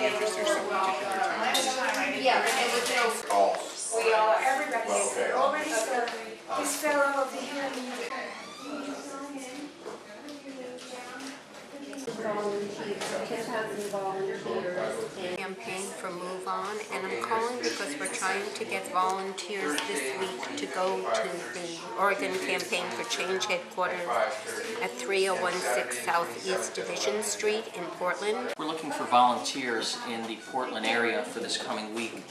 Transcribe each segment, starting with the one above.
Is there some particular time? Yeah, and with no Calls. we are everybody Well, okay. already started. This fellow over here. Volunteers, 10,000 volunteers. Campaign for Move On, and I'm calling because we're trying to get volunteers this week to go to the Oregon Campaign for Change headquarters at 3016 Southeast Division Street in Portland. We're looking for volunteers in the Portland area for this coming week.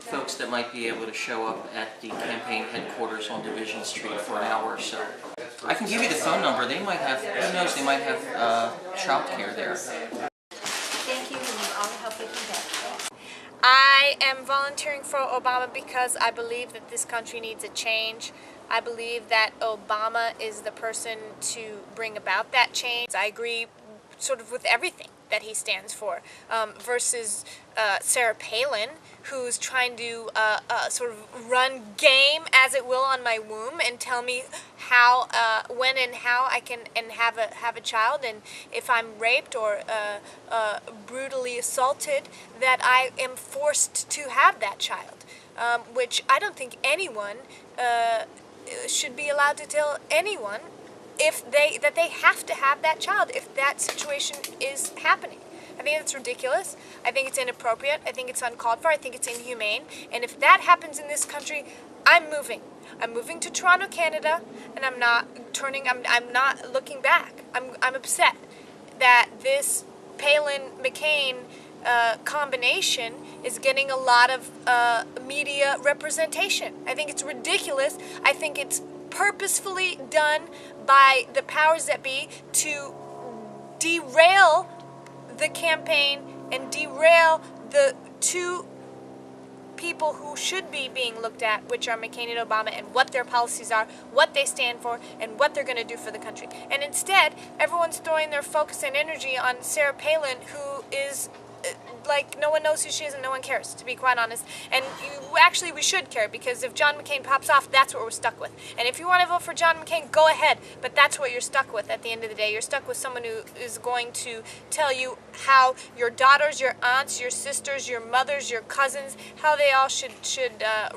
Folks that might be able to show up at the campaign headquarters on Division Street for an hour or so. I can give you the phone number. They might have, who knows, they might have child care there. Thank you, and all the help you can get. I am volunteering for Obama because I believe that this country needs a change. I believe that Obama is the person to bring about that change. I agree sort of with everything that he stands for, versus Sarah Palin, who's trying to sort of run game, as it will, on my womb and tell me how, when and how I can have a child, and if I'm raped or brutally assaulted, that I am forced to have that child, which I don't think anyone should be allowed to tell anyone that they have to have that child if that situation is happening. I think that's ridiculous. I think it's inappropriate. I think it's uncalled for. I think it's inhumane. And if that happens in this country, I'm moving. I'm moving to Toronto, Canada, and I'm not looking back. I'm upset that this Palin-McCain combination is getting a lot of media representation. I think it's ridiculous. I think it's purposefully done by the powers that be to derail the campaign and derail the two people who should be being looked at, which are McCain and Obama, and what their policies are, what they stand for, and what they're going to do for the country. And instead, everyone's throwing their focus and energy on Sarah Palin, who is like, no one knows who she is and no one cares, to be quite honest. And actually we should care, because if John McCain pops off, that's what we're stuck with. And if you want to vote for John McCain, go ahead, but that's what you're stuck with at the end of the day. You're stuck with someone who is going to tell you how your daughters, your aunts, your sisters, your mothers, your cousins, how they all should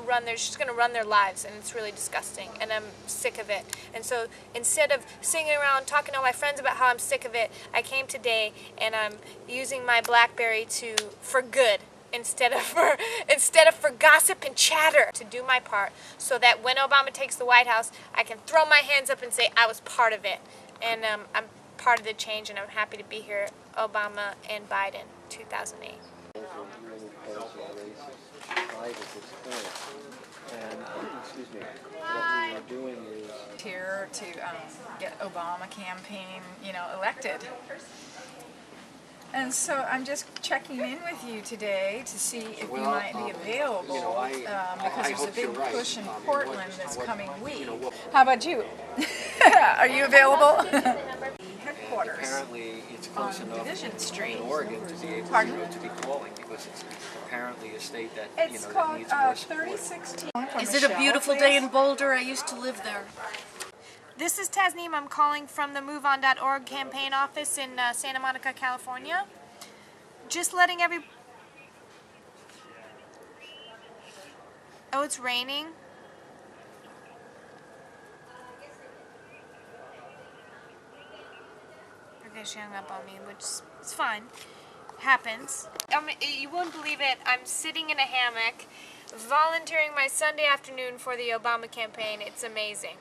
run their, she's going to run their lives, and it's really disgusting, and I'm sick of it. And so instead of sitting around talking to all my friends about how I'm sick of it, I came today and I'm using my BlackBerry for good instead of for gossip and chatter, to do my part so that when Obama takes the White House, I can throw my hands up and say I was part of it, and I'm part of the change, and I'm happy to be here. Obama and Biden, 2008. Here to get Obama campaign, elected. And so I'm just checking in with you today to see if you might be available, because there's a big push in Portland this coming week. How about you? Are you available? Headquarters. Apparently, it's close on enough Division Street. in Oregon to be able to be calling, because it's apparently a state that It's that called needs more 3016. Is it a beautiful day in Boulder? I used to live there. This is Tasneem. I'm calling from the MoveOn.org campaign office in Santa Monica, California. Just letting Oh, it's raining? Okay, she hung up on me, which is fine. Happens. You won't believe it. I'm sitting in a hammock, volunteering my Sunday afternoon for the Obama campaign. It's amazing.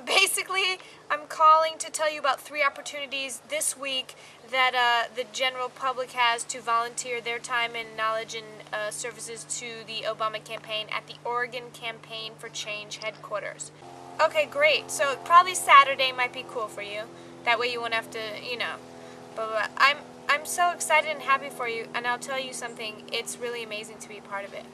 Basically, I'm calling to tell you about 3 opportunities this week that the general public has to volunteer their time and knowledge and services to the Obama campaign at the Oregon Campaign for Change headquarters. Okay, great. So probably Saturday might be cool for you. That way you won't have to, But I'm so excited and happy for you, and I'll tell you something. It's really amazing to be a part of it.